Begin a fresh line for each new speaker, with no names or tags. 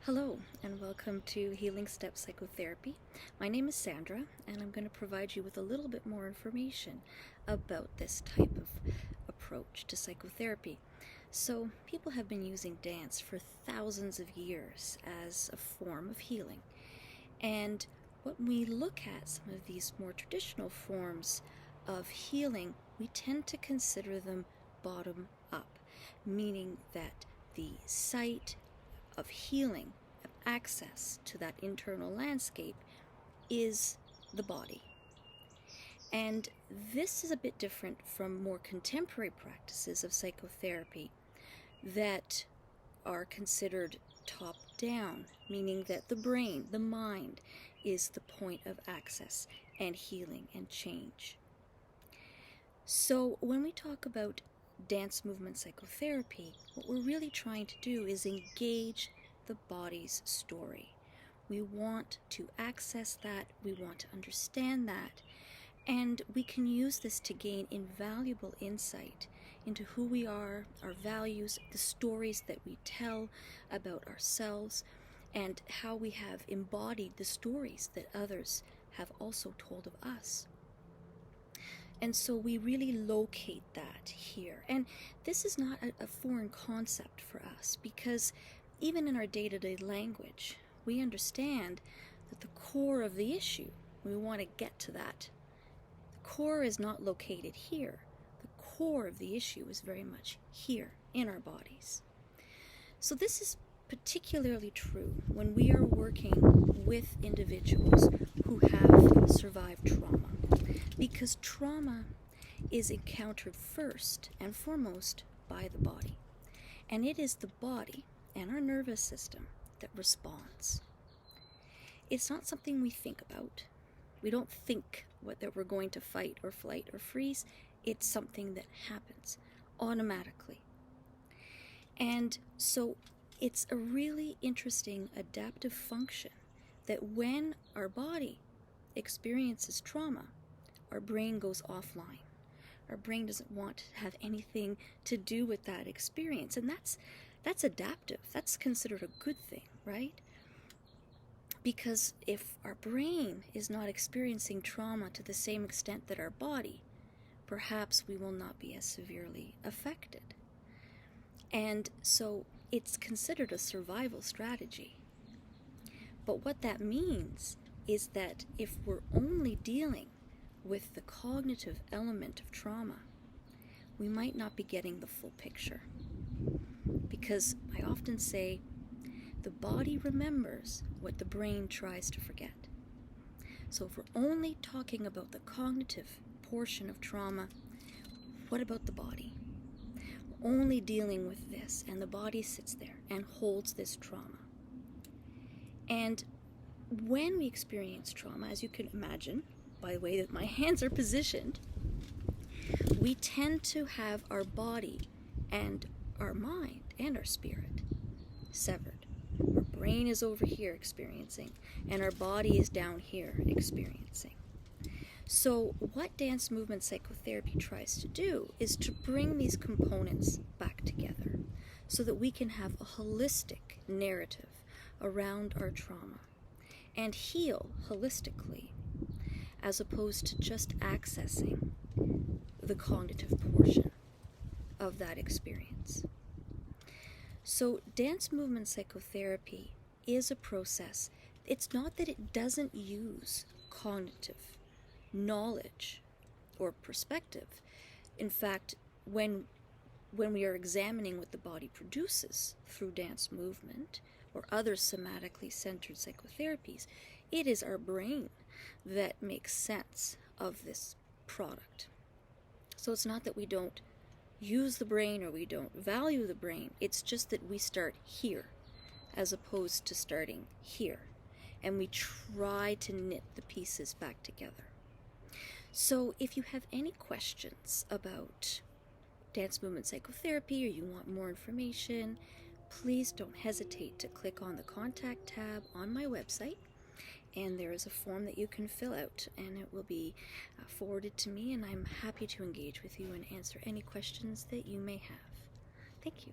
Hello, and welcome to Healing Step Psychotherapy. My name is Sandra, and I'm going to provide you with a little bit more information about this type of approach to psychotherapy. So, people have been using dance for thousands of years as a form of healing. And when we look at some of these more traditional forms of healing, we tend to consider them bottom up, meaning that the site of healing, of access to that internal landscape, is the body. And this is a bit different from more contemporary practices of psychotherapy that are considered top-down, meaning that the brain, the mind, is the point of access and healing and change. So when we talk about dance movement psychotherapy, what we're really trying to do is engage the body's story. We want to access that, we want to understand that, and we can use this to gain invaluable insight into who we are, our values, the stories that we tell about ourselves, and how we have embodied the stories that others have also told of us. And so we really locate that here. And this is not a foreign concept for us, because even in our day-to-day language, we understand that the core of the issue, we want to get to that. The core is not located here. The core of the issue is very much here in our bodies. So this is particularly true when we are working with individuals who have survived trauma, because trauma is encountered first and foremost by the body, and it is the body and our nervous system that responds. It's not something we think about. We don't think that we're going to fight or flight or freeze. It's something that happens automatically. And so it's a really interesting adaptive function that when our body experiences trauma, our brain goes offline. Our brain doesn't want to have anything to do with that experience. And that's adaptive. That's considered a good thing, right? Because if our brain is not experiencing trauma to the same extent that our body, perhaps we will not be as severely affected. And so it's considered a survival strategy. But what that means is that if we're only dealing with the cognitive element of trauma, we might not be getting the full picture. Because I often say, the body remembers what the brain tries to forget. So if we're only talking about the cognitive portion of trauma, what about the body? Only dealing with this, and the body sits there and holds this trauma. And when we experience trauma, as you can imagine by the way that my hands are positioned, we tend to have our body and our mind and our spirit severed. Our brain is over here experiencing, and our body is down here experiencing. So what dance movement psychotherapy tries to do is to bring these components back together so that we can have a holistic narrative around our trauma and heal holistically, as opposed to just accessing the cognitive portion of that experience. So dance movement psychotherapy is a process. It's not that it doesn't use cognitive knowledge or perspective. In fact, when we are examining what the body produces through dance movement or other somatically centered psychotherapies, it is our brain that makes sense of this product. So it's not that we don't use the brain or we don't value the brain. It's just that we start here as opposed to starting here, and we try to knit the pieces back together. So if you have any questions about dance movement psychotherapy or you want more information, please don't hesitate to click on the contact tab on my website, and there is a form that you can fill out, and it will be forwarded to me, and I'm happy to engage with you and answer any questions that you may have. Thank you.